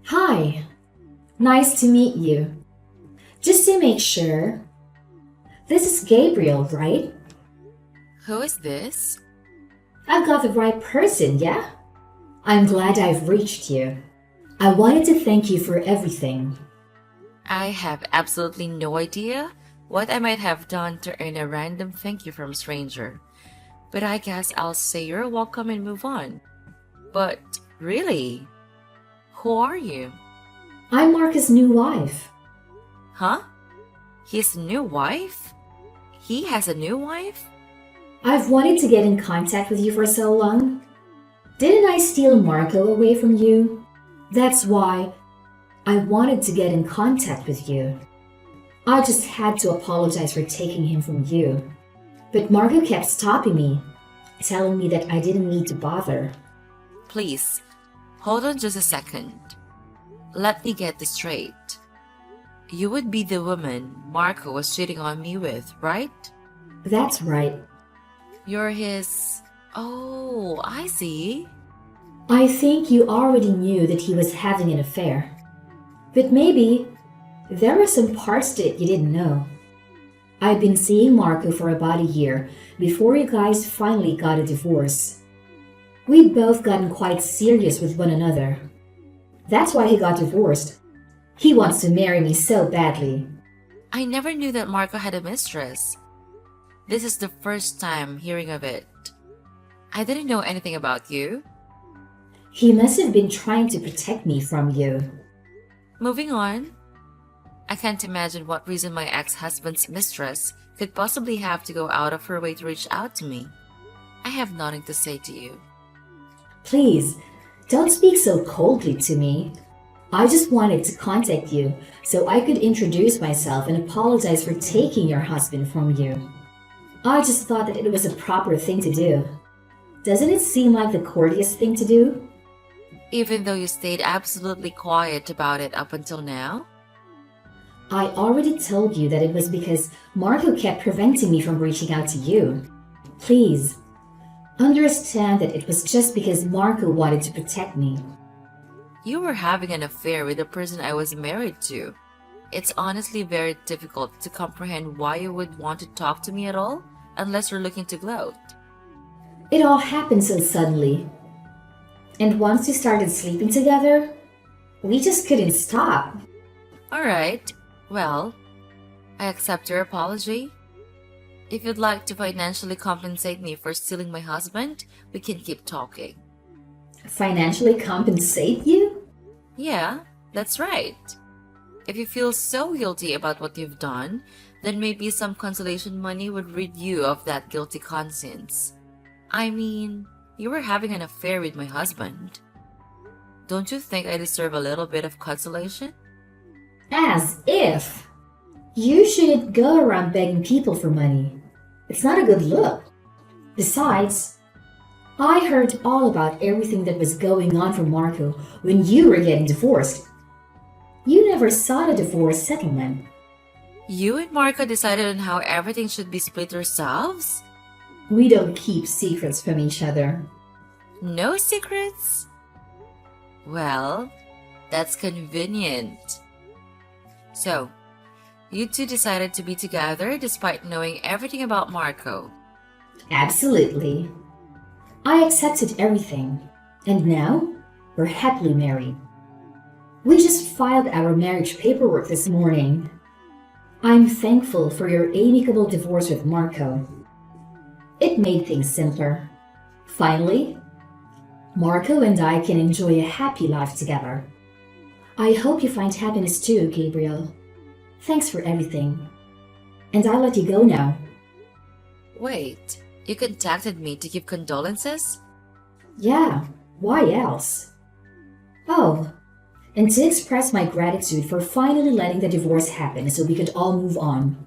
Hi, nice to meet you. Just to make sure, this is Gabriel, right? Who is this? I've got the right person, yeah? I'm glad I've reached you. I wanted to thank you for everything. I have absolutely no idea what I might have done to earn a random thank you from a stranger. But I guess I'll say you're welcome and move on. But really, who are you? I'm Marcus' new wife. Huh? His new wife? He has a new wife? I've wanted to get in contact with you for so long. Didn't I steal Marco away from you? That's why I wanted to get in contact with you. I just had to apologize for taking him from you. But Marco kept stopping me, telling me that I didn't need to bother. Please, hold on just a second. Let me get this straight. You would be the woman Marco was cheating on me with, right? That's right. You're his. Oh, I see. I think you already knew that he was having an affair. But maybe there were some parts to it you didn't know. I've been seeing Marco for about a year before you guys finally got a divorce. We'd both gotten quite serious with one another. That's why he got divorced. He wants to marry me so badly. I never knew that Marco had a mistress. This is the first time hearing of it. I didn't know anything about you. He must have been trying to protect me from you. Moving on. I can't imagine what reason my ex husband's mistress could possibly have to go out of her way to reach out to me. I have nothing to say to you. Please, don't speak so coldly to me. I just wanted to contact you so I could introduce myself and apologize for taking your husband from you. I just thought that it was a proper thing to do. Doesn't it seem like the courteous thing to do? Even though you stayed absolutely quiet about it up until now? I already told you that it was because Marco kept preventing me from reaching out to you. Please, understand that it was just because Marco wanted to protect me. You were having an affair with the person I was married to. It's honestly very difficult to comprehend why you would want to talk to me at all, unless you're looking to gloat. It all happened so suddenly. And once we started sleeping together, we just couldn't stop. Alright, well, I accept your apology. If you'd like to financially compensate me for stealing my husband, we can keep talking. Financially compensate you? Yeah, that's right. If you feel so guilty about what you've done, then maybe some consolation money would rid you of that guilty conscience. I mean, you were having an affair with my husband. Don't you think I deserve a little bit of consolation? As if. You shouldn't go around begging people for money. It's not a good look. Besides, I heard all about everything that was going on from Marco when you were getting divorced. You never sought a divorce settlement. You and Marco decided on how everything should be split yourselves? We don't keep secrets from each other. No secrets? Well, that's convenient. So, you two decided to be together despite knowing everything about Marco. Absolutely. I accepted everything, and now we're happily married. We just filed our marriage paperwork this morning. I'm thankful for your amicable divorce with Marco. It made things simpler. Finally, Marco and I can enjoy a happy life together. I hope you find happiness too, Gabriel. Thanks for everything. And I'll let you go now. Wait, you contacted me to give condolences? Yeah, why else? Oh, and to express my gratitude for finally letting the divorce happen so we could all move on.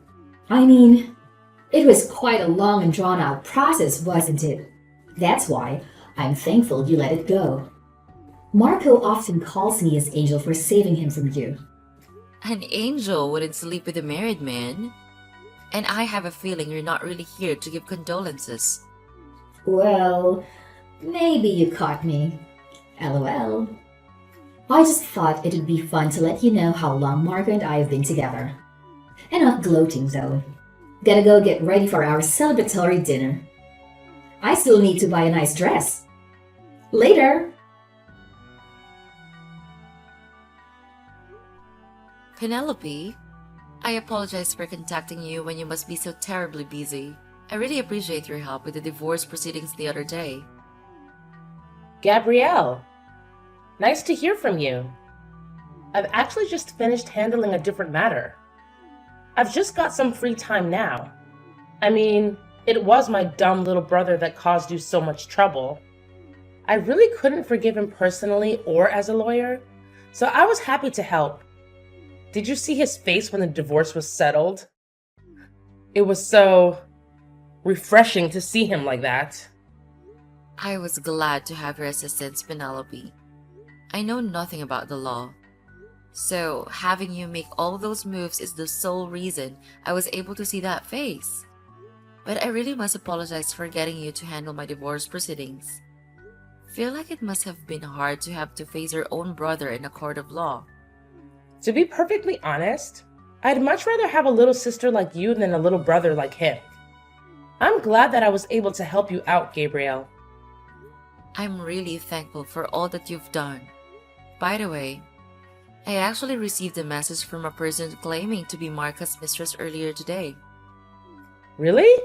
I mean, it was quite a long and drawn out process, wasn't it? That's why I'm thankful you let it go. Marco often calls me his angel for saving him from you. An angel wouldn't sleep with a married man. And I have a feeling you're not really here to give condolences. Well, maybe you caught me. LOL. I just thought it would be fun to let you know how long Marco and I have been together. And not gloating though. Gotta go get ready for our celebratory dinner. I still need to buy a nice dress. Later! Penelope, I apologize for contacting you when you must be so terribly busy. I really appreciate your help with the divorce proceedings the other day. Gabrielle, nice to hear from you. I've actually just finished handling a different matter. I've just got some free time now. I mean, it was my dumb little brother that caused you so much trouble. I really couldn't forgive him personally or as a lawyer, so I was happy to help. Did you see his face when the divorce was settled? It was so refreshing to see him like that. I was glad to have your assistance, Penelope. I know nothing about the law. So, having you make all those moves is the sole reason I was able to see that face. But I really must apologize for getting you to handle my divorce proceedings. Feel like it must have been hard to have to face your own brother in a court of law. To be perfectly honest, I'd much rather have a little sister like you than a little brother like him. I'm glad that I was able to help you out, Gabrielle. I'm really thankful for all that you've done. By the way, I actually received a message from a person claiming to be Marco's mistress earlier today. Really?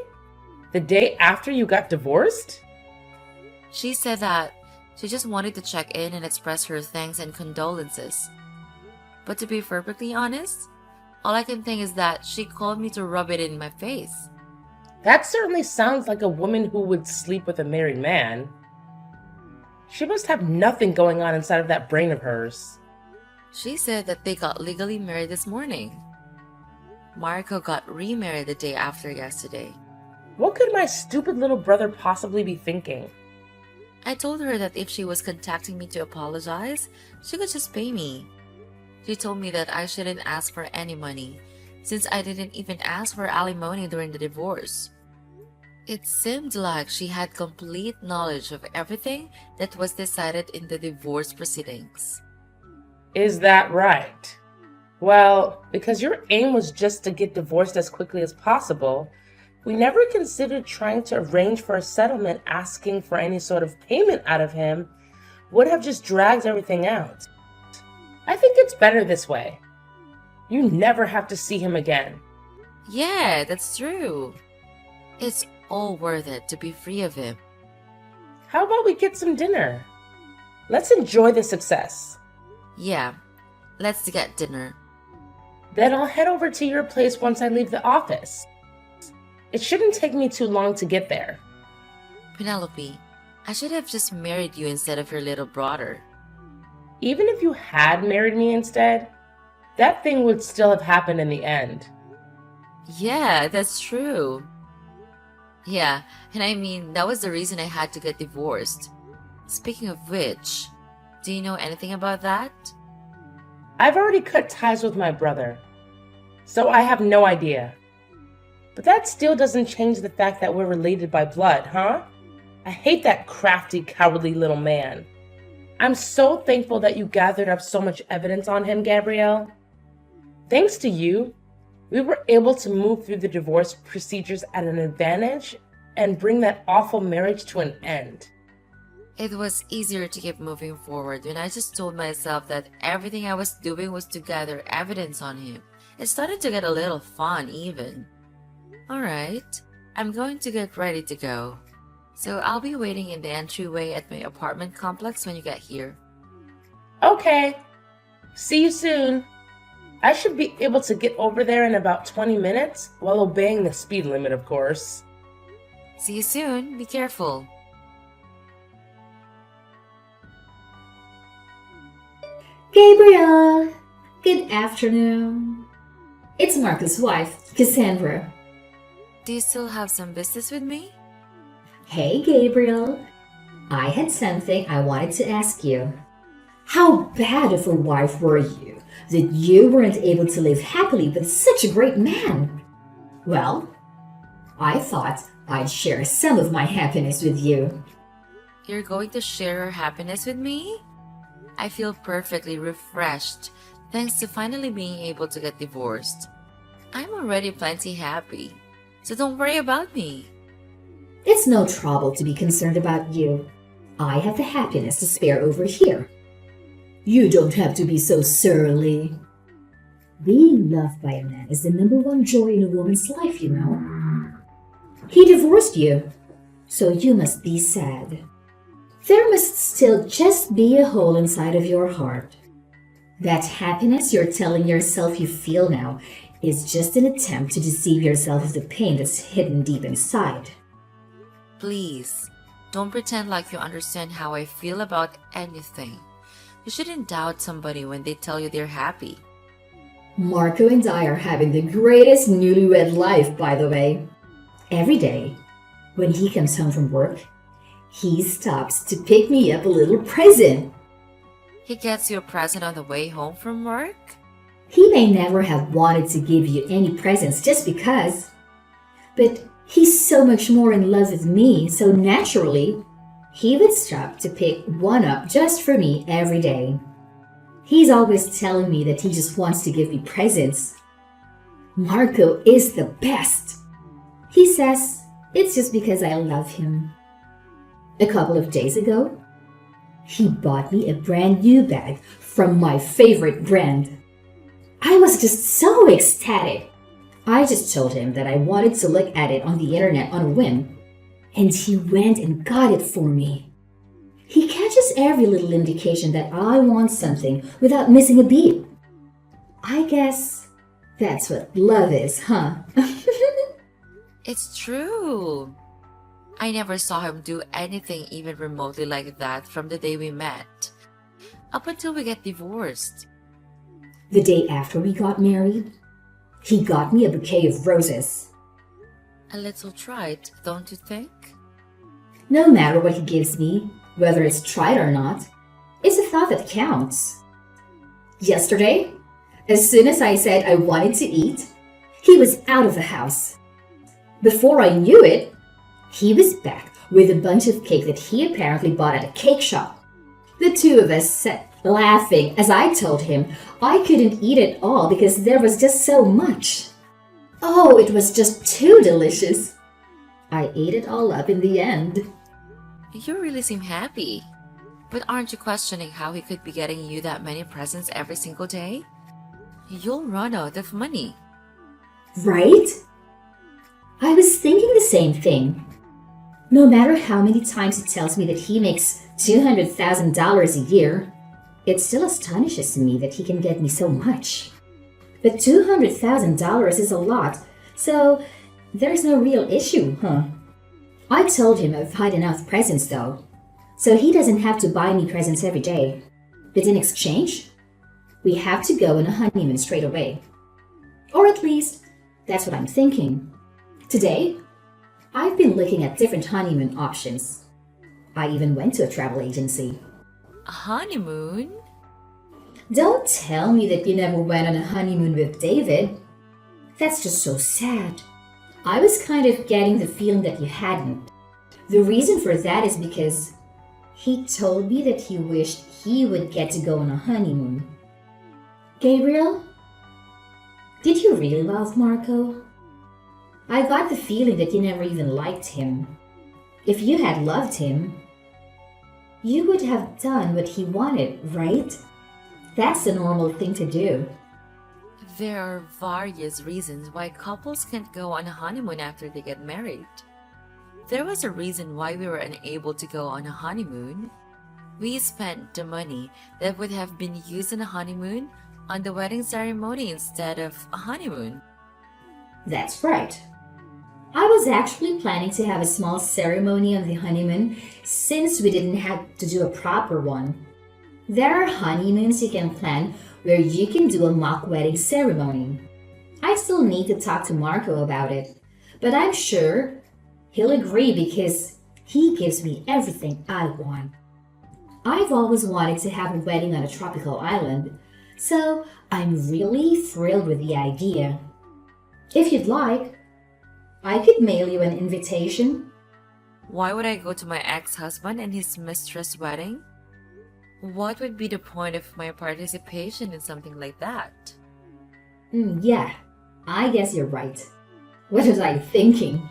The day after you got divorced? She said that she just wanted to check in and express her thanks and condolences. But to be perfectly honest, all I can think is that she called me to rub it in my face. That certainly sounds like a woman who would sleep with a married man. She must have nothing going on inside of that brain of hers. She said that they got legally married this morning. Marco got remarried the day after yesterday. What could my stupid little brother possibly be thinking? I told her that if she was contacting me to apologize, she could just pay me. She told me that I shouldn't ask for any money, since I didn't even ask for alimony during the divorce. It seemed like she had complete knowledge of everything that was decided in the divorce proceedings. Is that right? Well, because your aim was just to get divorced as quickly as possible, we never considered trying to arrange for a settlement. Asking for any sort of payment out of him would have just dragged everything out. I think it's better this way. You never have to see him again. Yeah, that's true. It's all worth it to be free of him. How about we get some dinner? Let's enjoy the success. Yeah, let's get dinner. Then I'll head over to your place once I leave the office. It shouldn't take me too long to get there. Penelope, I should have just married you instead of your little brother. Even if you had married me instead, that thing would still have happened in the end. Yeah, that's true. Yeah, and I mean, that was the reason I had to get divorced. Speaking of which, do you know anything about that? I've already cut ties with my brother, so I have no idea. But that still doesn't change the fact that we're related by blood, huh? I hate that crafty, cowardly little man. I'm so thankful that you gathered up so much evidence on him, Gabrielle. Thanks to you, we were able to move through the divorce procedures at an advantage and bring that awful marriage to an end. It was easier to keep moving forward when I just told myself that everything I was doing was to gather evidence on him. It started to get a little fun even. Alright, I'm going to get ready to go. So I'll be waiting in the entryway at my apartment complex when you get here. Okay. See you soon. I should be able to get over there in about 20 minutes while obeying the speed limit, of course. See you soon. Be careful. Gabriel! Good afternoon. It's Marco's wife, Cassandra. Do you still have some business with me? Hey, Gabriel. I had something I wanted to ask you. How bad of a wife were you that you weren't able to live happily with such a great man? Well, I thought I'd share some of my happiness with you. You're going to share your happiness with me? I feel perfectly refreshed thanks to finally being able to get divorced. I'm already plenty happy, so don't worry about me. It's no trouble to be concerned about you. I have the happiness to spare over here. You don't have to be so surly. Being loved by a man is the number one joy in a woman's life, you know. He divorced you, so you must be sad. There must still just be a hole inside of your heart. That happiness you're telling yourself you feel now is just an attempt to deceive yourself of the pain that's hidden deep inside. Please, don't pretend like you understand how I feel about anything. You shouldn't doubt somebody when they tell you they're happy. Marco and I are having the greatest newlywed life, by the way. Every day, when he comes home from work, he stops to pick me up a little present. He gets you a present on the way home from work? He may never have wanted to give you any presents just because, but he's so much more in love with me, so naturally, he would stop to pick one up just for me every day. He's always telling me that he just wants to give me presents. Marco is the best. He says it's just because I love him. A couple of days ago, he bought me a brand new bag from my favorite brand. I was just so ecstatic. I just told him that I wanted to look at it on the internet on a whim, and he went and got it for me. He catches every little indication that I want something without missing a beat. I guess that's what love is, huh? It's true. I never saw him do anything even remotely like that from the day we met, up until we get divorced. The day after we got married, he got me a bouquet of roses. A little trite, don't you think? No matter what he gives me, whether it's tried or not, it's the thought that counts. Yesterday, as soon as I said I wanted to eat, he was out of the house. Before I knew it, he was back with a bunch of cake that he apparently bought at a cake shop. The two of us sat laughing as I told him I couldn't eat it all because there was just so much. Oh, it was just too delicious. I ate it all up in the end. You really seem happy. But aren't you questioning how he could be getting you that many presents every single day? You'll run out of money. Right? I was thinking the same thing. No matter how many times he tells me that he makes $200,000 a year, it still astonishes me that he can get me so much. But $200,000 is a lot, so there's no real issue, huh? I told him I've had enough presents though, so he doesn't have to buy me presents every day. But in exchange, we have to go on a honeymoon straight away. Or at least, that's what I'm thinking. Today, I've been looking at different honeymoon options. I even went to a travel agency. A honeymoon? Don't tell me that you never went on a honeymoon with David. That's just so sad. I was kind of getting the feeling that you hadn't. The reason for that is because he told me that he wished he would get to go on a honeymoon. Gabriel, did you really love Marco? I got the feeling that you never even liked him. If you had loved him, you would have done what he wanted, right? That's the normal thing to do. There are various reasons why couples can't go on a honeymoon after they get married. There was a reason why we were unable to go on a honeymoon. We spent the money that would have been used on a honeymoon on the wedding ceremony instead of a honeymoon. That's right. I was actually planning to have a small ceremony on the honeymoon since we didn't have to do a proper one. There are honeymoons you can plan where you can do a mock wedding ceremony. I still need to talk to Marco about it, but I'm sure he'll agree because he gives me everything I want. I've always wanted to have a wedding on a tropical island, so I'm really thrilled with the idea. If you'd like, I could mail you an invitation. Why would I go to my ex-husband and his mistress' wedding? What would be the point of my participation in something like that? Yeah, I guess you're right. What was I thinking?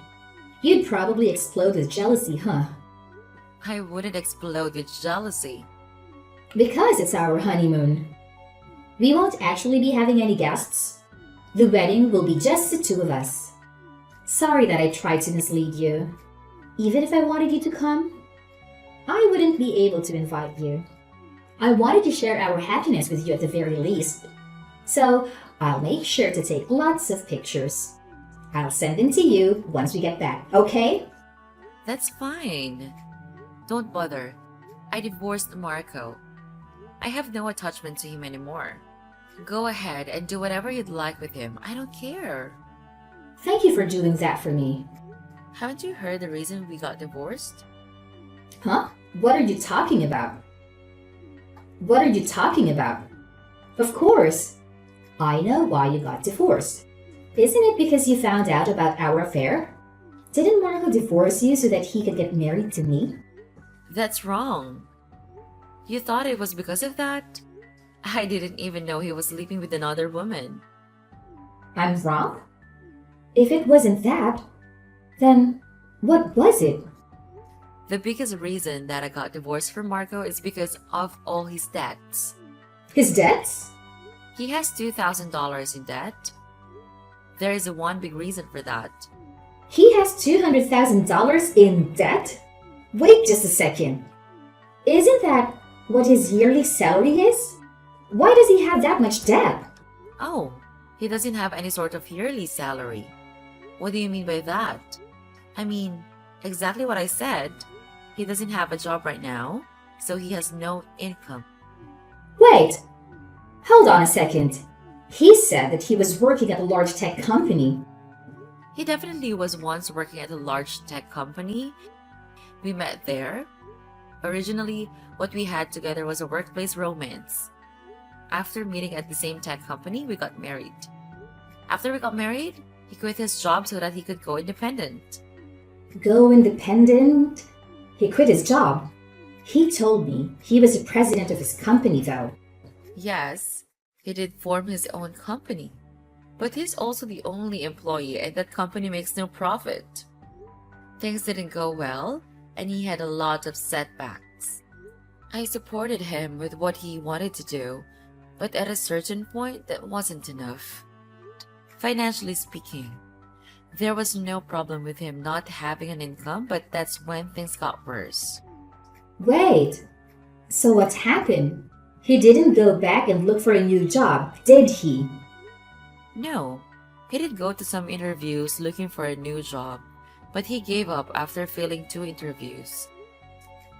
You'd probably explode with jealousy, huh? I wouldn't explode with jealousy. Because it's our honeymoon. We won't actually be having any guests. The wedding will be just the two of us. Sorry that I tried to mislead you. Even if I wanted you to come, I wouldn't be able to invite you. I wanted to share our happiness with you at the very least. So I'll make sure to take lots of pictures. I'll send them to you once we get back, okay? That's fine. Don't bother. I divorced Marco. I have no attachment to him anymore. Go ahead and do whatever you'd like with him. I don't care. Thank you for doing that for me. Haven't you heard the reason we got divorced? Huh? What are you talking about? What are you talking about? Of course. I know why you got divorced. Isn't it because you found out about our affair? Didn't Marco divorce you so that he could get married to me? That's wrong. You thought it was because of that? I didn't even know he was sleeping with another woman. I'm wrong? If it wasn't that, then what was it? The biggest reason that I got divorced from Marco is because of all his debts. His debts? He has $2,000 in debt. There is one big reason for that. He has $200,000 in debt? Wait just a second. Isn't that what his yearly salary is? Why does he have that much debt? Oh, he doesn't have any sort of yearly salary. What do you mean by that? I mean, exactly what I said. He doesn't have a job right now, so he has no income. Wait, hold on a second. He said that he was working at a large tech company. He definitely was once working at a large tech company. We met there. Originally, what we had together was a workplace romance. After meeting at the same tech company, we got married. After we got married, he quit his job so that he could go independent. Go independent? He quit his job. He told me he was the president of his company, though. Yes, he did form his own company. But he's also the only employee and that company makes no profit. Things didn't go well, and he had a lot of setbacks. I supported him with what he wanted to do, but at a certain point, that wasn't enough. Financially speaking, there was no problem with him not having an income, but that's when things got worse. Wait, so what happened? He didn't go back and look for a new job, did he? No, he did go to some interviews looking for a new job, but he gave up after failing 2 interviews.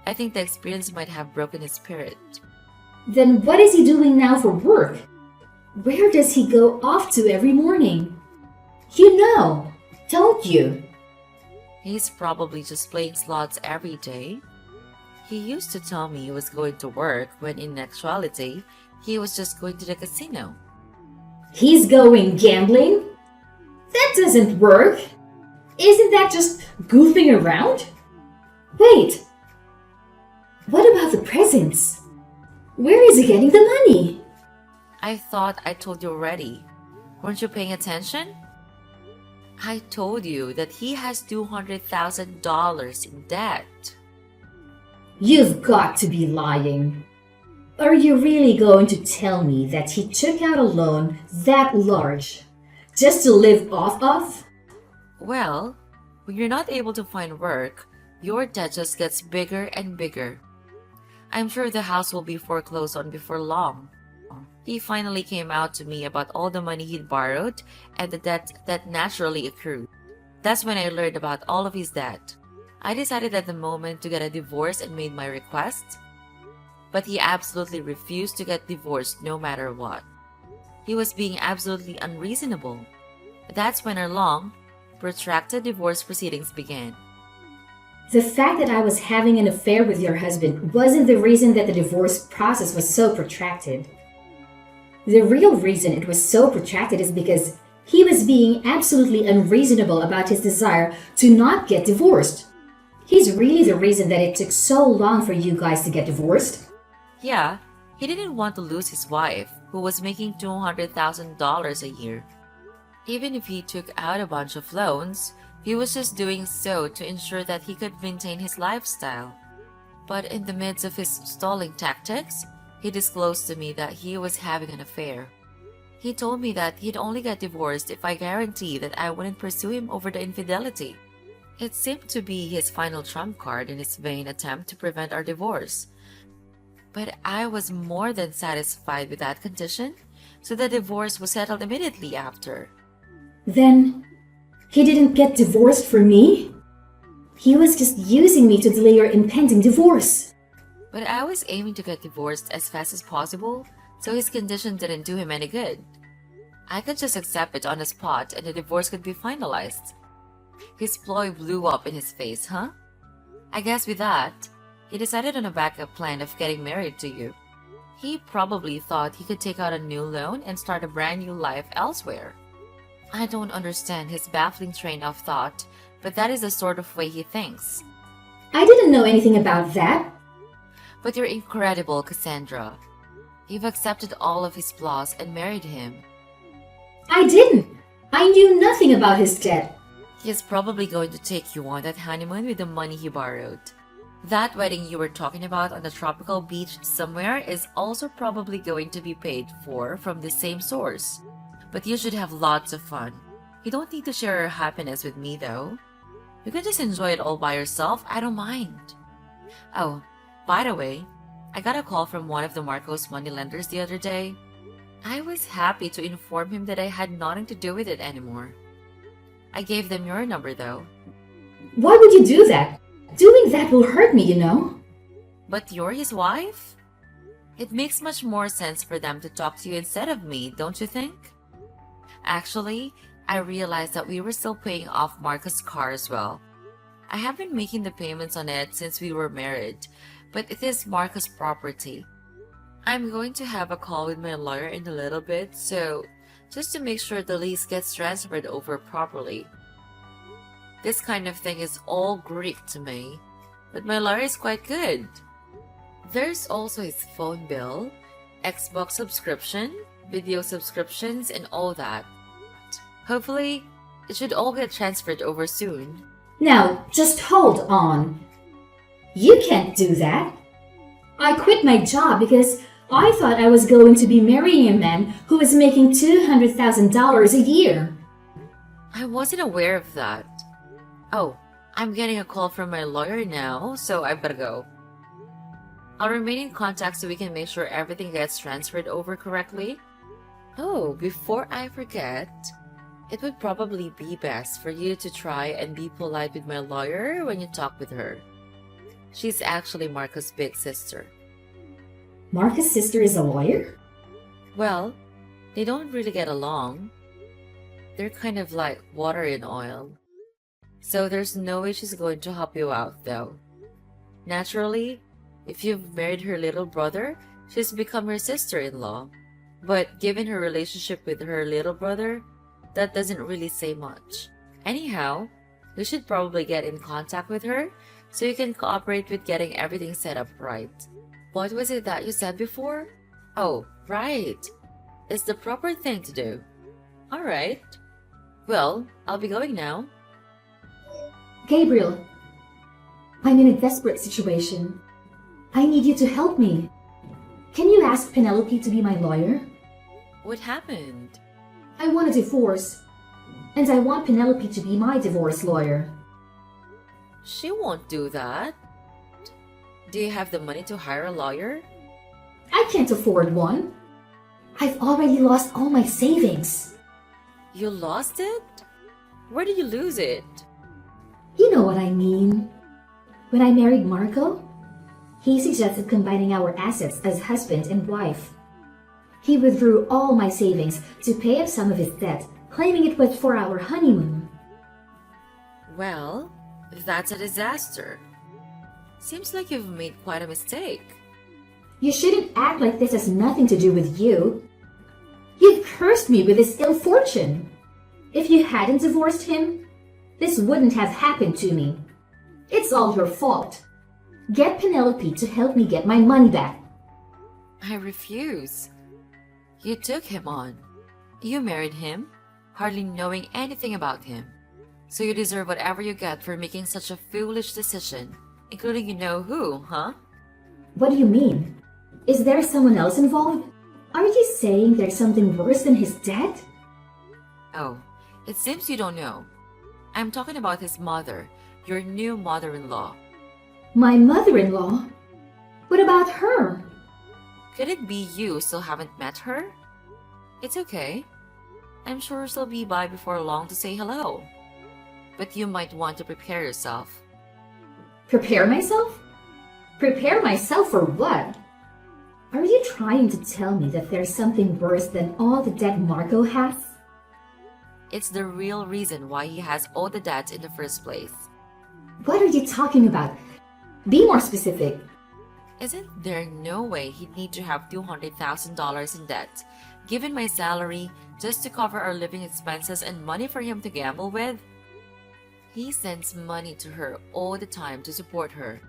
I think the experience might have broken his spirit. Then what is he doing now for work? Where does he go off to every morning? You know, don't you? He's probably just playing slots every day. He used to tell me he was going to work when in actuality, he was just going to the casino. He's going gambling? That doesn't work. Isn't that just goofing around? Wait. What about the presents? Where is he getting the money? I thought I told you already. Weren't you paying attention? I told you that he has $200,000 in debt. You've got to be lying. Are you really going to tell me that he took out a loan that large just to live off of? Well, when you're not able to find work, your debt just gets bigger and bigger. I'm sure the house will be foreclosed on before long. He finally came out to me about all the money he'd borrowed and the debt that naturally accrued. That's when I learned about all of his debt. I decided at the moment to get a divorce and made my request, but he absolutely refused to get divorced no matter what. He was being absolutely unreasonable. That's when our long, protracted divorce proceedings began. The fact that I was having an affair with your husband wasn't the reason that the divorce process was so protracted. The real reason it was so protracted is because he was being absolutely unreasonable about his desire to not get divorced. He's really the reason that it took so long for you guys to get divorced. Yeah, he didn't want to lose his wife, who was making $200,000 a year. Even if he took out a bunch of loans, he was just doing so to ensure that he could maintain his lifestyle. But in the midst of his stalling tactics, he disclosed to me that he was having an affair. He told me that he'd only get divorced if I guaranteed that I wouldn't pursue him over the infidelity. It seemed to be his final trump card in his vain attempt to prevent our divorce. But I was more than satisfied with that condition, so the divorce was settled immediately after. Then, he didn't get divorced for me? He was just using me to delay your impending divorce. But I was aiming to get divorced as fast as possible, so his condition didn't do him any good. I could just accept it on the spot and the divorce could be finalized. His ploy blew up in his face, huh? I guess with that, he decided on a backup plan of getting married to you. He probably thought he could take out a new loan and start a brand new life elsewhere. I don't understand his baffling train of thought, but that is the sort of way he thinks. I didn't know anything about that. But you're incredible, Cassandra. You've accepted all of his flaws and married him. I didn't. I knew nothing about his debt. He is probably going to take you on that honeymoon with the money he borrowed. That wedding you were talking about on the tropical beach somewhere is also probably going to be paid for from the same source. But you should have lots of fun. You don't need to share your happiness with me, though. You can just enjoy it all by yourself. I don't mind. Oh, by the way, I got a call from one of the Marcos moneylenders the other day. I was happy to inform him that I had nothing to do with it anymore. I gave them your number, though. Why would you do that? Doing that will hurt me, you know. But you're his wife? It makes much more sense for them to talk to you instead of me, don't you think? Actually, I realized that we were still paying off Marcus' car as well. I have been making the payments on it since we were married, but it is Marcus' property. I'm going to have a call with my lawyer in a little bit, so just to make sure the lease gets transferred over properly. This kind of thing is all Greek to me, but my lawyer is quite good. There's also his phone bill, Xbox subscription, video subscriptions, and all that. Hopefully, it should all get transferred over soon. Now, just hold on. You can't do that. I quit my job because I thought I was going to be marrying a man who was making $200,000 a year. I wasn't aware of that. Oh, I'm getting a call from my lawyer now, so I better go. I'll remain in contact so we can make sure everything gets transferred over correctly. Oh, before I forget, it would probably be best for you to try and be polite with my lawyer when you talk with her. She's actually Marcus' big sister. Marcus' sister is a lawyer? Well, they don't really get along. They're kind of like water and oil. So there's no way she's going to help you out, though. Naturally, if you've married her little brother, she's become her sister-in-law. But given her relationship with her little brother, that doesn't really say much. Anyhow, you should probably get in contact with her so you can cooperate with getting everything set up right. What was it that you said before? Oh, right. It's the proper thing to do. Alright. Well, I'll be going now. Gabriel, I'm in a desperate situation. I need you to help me. Can you ask Penelope to be my lawyer? What happened? I want a divorce, and I want Penelope to be my divorce lawyer. She won't do that. Do you have the money to hire a lawyer? I can't afford one. I've already lost all my savings. You lost it? Where did you lose it? You know what I mean. When I married Marco, he suggested combining our assets as husband and wife. He withdrew all my savings to pay off some of his debt, claiming it was for our honeymoon. Well, that's a disaster. Seems like you've made quite a mistake. You shouldn't act like this has nothing to do with you. You've cursed me with this ill fortune. If you hadn't divorced him, this wouldn't have happened to me. It's all your fault. Get Penelope to help me get my money back. I refuse. You took him on. You married him, hardly knowing anything about him. So you deserve whatever you get for making such a foolish decision, including you know who, huh? What do you mean? Is there someone else involved? Are you saying there's something worse than his death? Oh, it seems you don't know. I'm talking about his mother, your new mother-in-law. My mother-in-law? What about her? Could it be you still haven't met her? It's okay. I'm sure she'll be by before long to say hello. But you might want to prepare yourself. Prepare myself? Prepare myself for what? Are you trying to tell me that there's something worse than all the debt Marco has? It's the real reason why he has all the debts in the first place. What are you talking about? Be more specific. Isn't there no way he'd need to have $200,000 in debt, given my salary, just to cover our living expenses and money for him to gamble with? He sends money to her all the time to support her.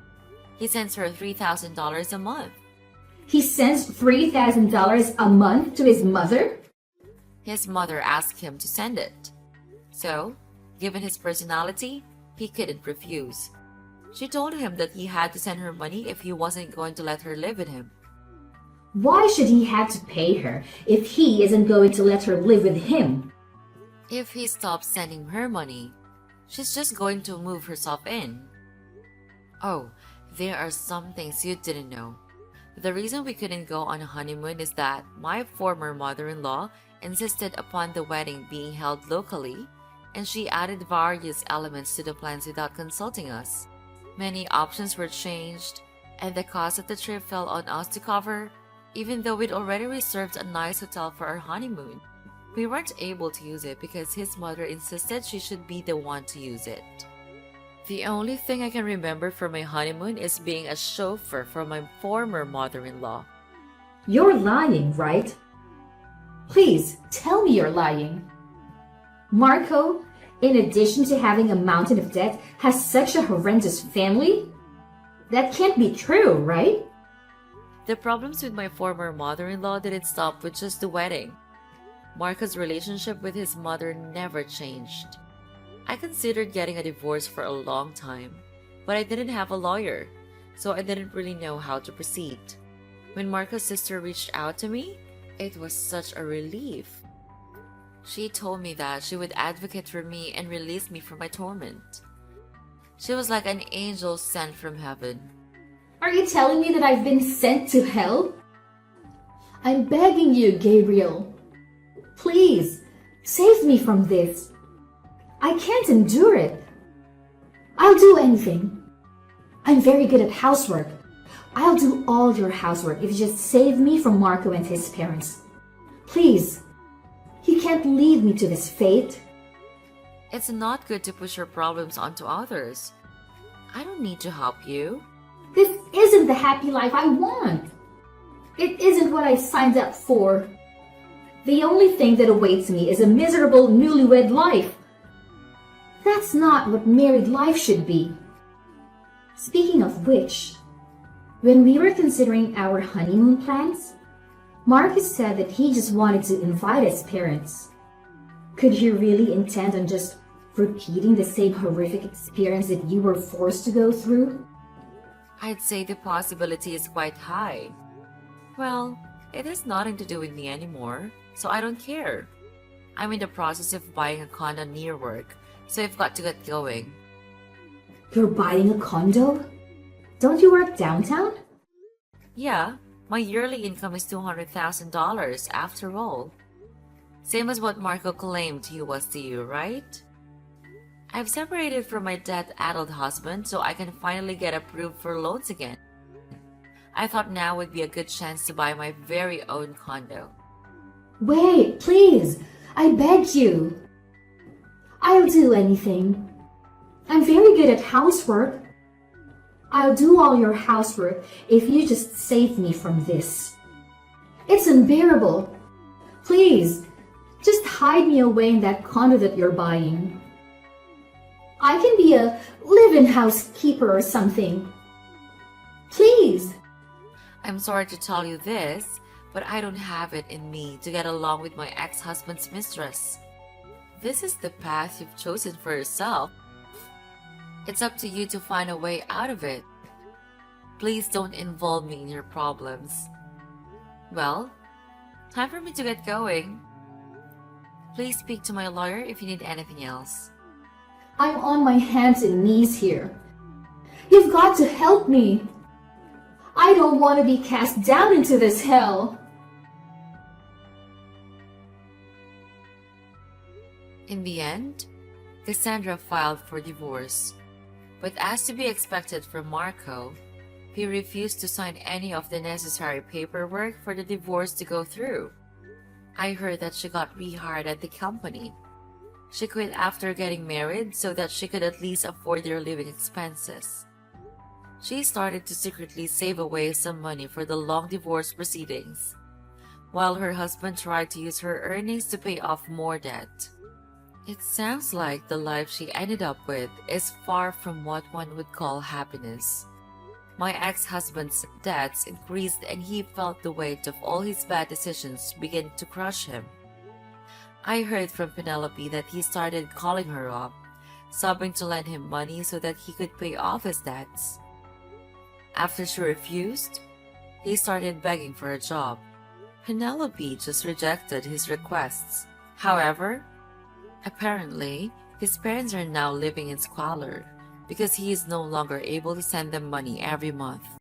He sends her $3,000 a month. He sends $3,000 a month to his mother? His mother asked him to send it. So, given his personality, he couldn't refuse. She told him that he had to send her money if he wasn't going to let her live with him. Why should he have to pay her if he isn't going to let her live with him? If he stops sending her money, she's just going to move herself in. Oh, there are some things you didn't know. The reason we couldn't go on a honeymoon is that my former mother-in-law insisted upon the wedding being held locally, and she added various elements to the plans without consulting us. Many options were changed, and the cost of the trip fell on us to cover, even though we'd already reserved a nice hotel for our honeymoon. We weren't able to use it because his mother insisted she should be the one to use it. The only thing I can remember from my honeymoon is being a chauffeur for my former mother-in-law. You're lying, right? Please, tell me you're lying. Marco, in addition to having a mountain of debt, has such a horrendous family? That can't be true, right? The problems with my former mother-in-law didn't stop with just the wedding. Marco's relationship with his mother never changed. I considered getting a divorce for a long time, but I didn't have a lawyer, so I didn't really know how to proceed. When Marco's sister reached out to me, it was such a relief. She told me that she would advocate for me and release me from my torment. She was like an angel sent from heaven. Are you telling me that I've been sent to hell? I'm begging you, Gabriel. Please, save me from this. I can't endure it. I'll do anything. I'm very good at housework. I'll do all your housework if you just save me from Marco and his parents. Please, you can't leave me to this fate. It's not good to push your problems onto others. I don't need to help you. This isn't the happy life I want. It isn't what I signed up for. The only thing that awaits me is a miserable newlywed life. That's not what married life should be. Speaking of which, when we were considering our honeymoon plans, Marcus said that he just wanted to invite his parents. Could he really intend on just repeating the same horrific experience that you were forced to go through? I'd say the possibility is quite high. Well, it has nothing to do with me anymore, so I don't care. I'm in the process of buying a condo near work, so I've got to get going. You're buying a condo? Don't you work downtown? Yeah, my yearly income is $200,000 after all. Same as what Marco claimed he was to you, right? I've separated from my dead adult husband so I can finally get approved for loans again. I thought now would be a good chance to buy my very own condo. Wait, please, I beg you. I'll do anything. I'm very good at housework. I'll do all your housework if you just save me from this. It's unbearable. Please, just hide me away in that condo that you're buying. I can be a live-in housekeeper or something. Please. I'm sorry to tell you this, but I don't have it in me to get along with my ex-husband's mistress. This is the path you've chosen for yourself. It's up to you to find a way out of it. Please don't involve me in your problems. Well, time for me to get going. Please speak to my lawyer if you need anything else. I'm on my hands and knees here. You've got to help me. I don't want to be cast down into this hell. In the end, Cassandra filed for divorce. But as to be expected from Marco, he refused to sign any of the necessary paperwork for the divorce to go through. I heard that she got rehired at the company. She quit after getting married so that she could at least afford their living expenses. She started to secretly save away some money for the long divorce proceedings, while her husband tried to use her earnings to pay off more debt. It sounds like the life she ended up with is far from what one would call happiness. My ex-husband's debts increased and he felt the weight of all his bad decisions begin to crush him. I heard from Penelope that he started calling her up, sobbing to lend him money so that he could pay off his debts. After she refused, he started begging for a job. Penelope just rejected his requests. However, apparently, his parents are now living in squalor because he is no longer able to send them money every month.